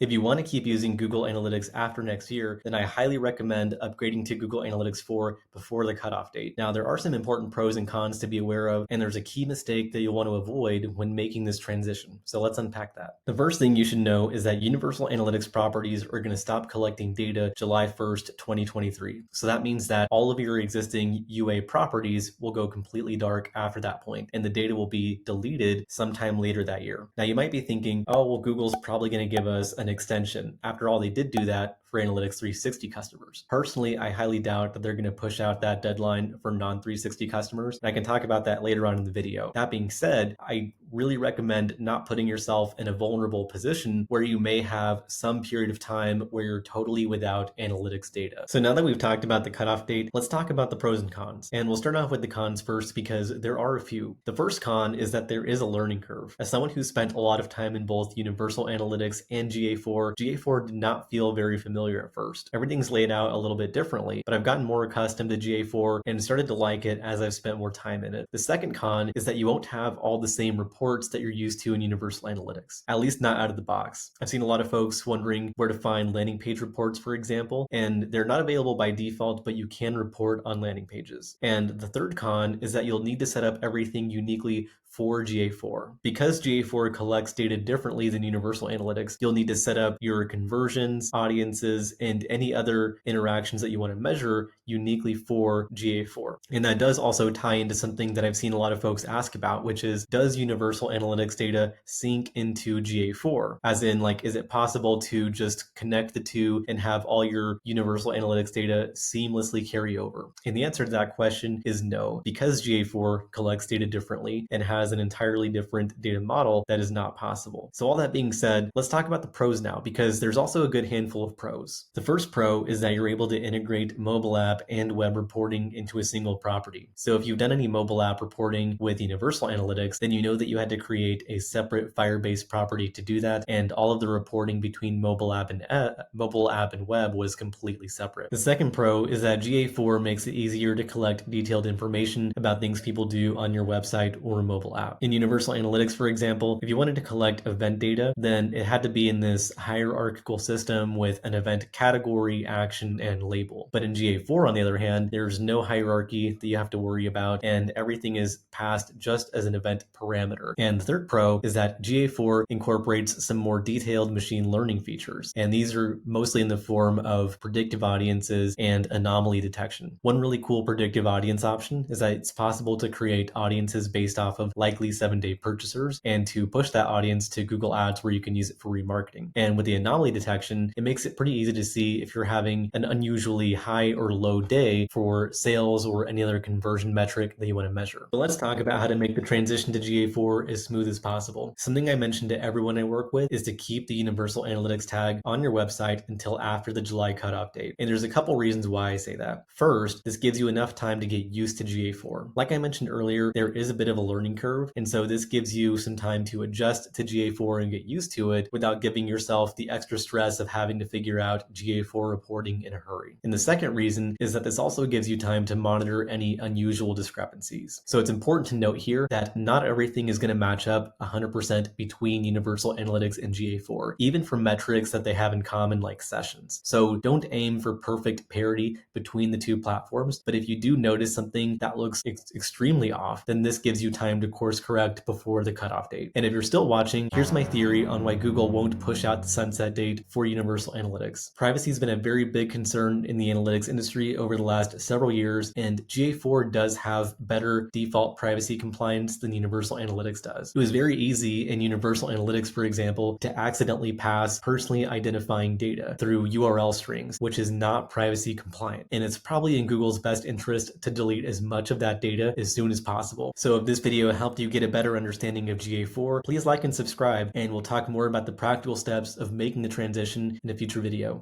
If you want to keep using Google Analytics after next year, then I highly recommend upgrading to Google Analytics 4 before the cutoff date. Now, there are some important pros and cons to be aware of, and there's a key mistake that you'll want to avoid when making this transition. So let's unpack that. The first thing you should know is that Universal Analytics properties are going to stop collecting data July 1st, 2023. So that means that all of your existing UA properties will go completely dark after that point, and the data will be deleted sometime later that year. Now, you might be thinking, oh, well, Google's probably going to give us an extension. After all, they did do that for Analytics 360 customers. Personally, I highly doubt that they're going to push out that deadline for non-360 customers, and I can talk about that later on in the video. That being said, I really recommend not putting yourself in a vulnerable position where you may have some period of time where you're totally without analytics data. So now that we've talked about the cutoff date, let's talk about the pros and cons. And we'll start off with the cons first because there are a few. The first con is that there is a learning curve. As someone who spent a lot of time in both Universal Analytics and GA4, GA4 did not feel very familiar at first. Everything's laid out a little bit differently, but I've gotten more accustomed to GA4 and started to like it as I've spent more time in it. The second con is that you won't have all the same reports that you're used to in Universal Analytics, at least not out of the box. I've seen a lot of folks wondering where to find landing page reports, for example, and they're not available by default, but you can report on landing pages. And the third con is that you'll need to set up everything uniquely for GA4. Because GA4 collects data differently than Universal Analytics, you'll need to set up your conversions, audiences, and any other interactions that you want to measure uniquely for GA4. And that does also tie into something that I've seen a lot of folks ask about, which is, does Universal Analytics data sync into GA4? As in, like, is it possible to just connect the two and have all your Universal Analytics data seamlessly carry over? And the answer to that question is no, because GA4 collects data differently and has an entirely different data model. That is not possible. So all that being said, let's talk about the pros now, because there's also a good handful of pros. The first pro is that you're able to integrate mobile app and web reporting into a single property. So if you've done any mobile app reporting with Universal Analytics, then you know that you had to create a separate Firebase property to do that, and all of the reporting between mobile app and web was completely separate. The second pro is that GA4 makes it easier to collect detailed information about things people do on your website or mobile app. In Universal Analytics, for example, if you wanted to collect event data, then it had to be in this hierarchical system with an event category, action, and label. But in GA4, on the other hand, there's no hierarchy that you have to worry about, and everything is passed just as an event parameter. And the third pro is that GA4 incorporates some more detailed machine learning features, and these are mostly in the form of predictive audiences and anomaly detection. One really cool predictive audience option is that it's possible to create audiences based off of likely 7-day purchasers and to push that audience to Google Ads where you can use it for remarketing. And with the anomaly detection, it makes it pretty easy to see if you're having an unusually high or low day for sales or any other conversion metric that you want to measure. But let's talk about how to make the transition to GA4 as smooth as possible. Something I mentioned to everyone I work with is to keep the Universal Analytics tag on your website until after the July cutoff date. And there's a couple reasons why I say that. First, this gives you enough time to get used to GA4. Like I mentioned earlier, there is a bit of a learning curve, and so this gives you some time to adjust to GA4 and get used to it without giving yourself the extra stress of having to figure out GA4 reporting in a hurry. And the second reason is that this also gives you time to monitor any unusual discrepancies. So it's important to note here that not everything is going to match up 100% between Universal Analytics and GA4, even for metrics that they have in common like sessions. So don't aim for perfect parity between the two platforms, but if you do notice something that looks extremely off, then this gives you time to course correct before the cutoff date. And if you're still watching, here's my theory on why Google won't push out the sunset date for Universal Analytics. Privacy has been a very big concern in the analytics industry over the last several years, and GA4 does have better default privacy compliance than Universal Analytics does. It was very easy in Universal Analytics, for example, to accidentally pass personally identifying data through URL strings, which is not privacy compliant. And it's probably in Google's best interest to delete as much of that data as soon as possible. So if this video helped you get a better understanding of GA4, please like and subscribe, and we'll talk more about the practical steps of making the transition in a future video.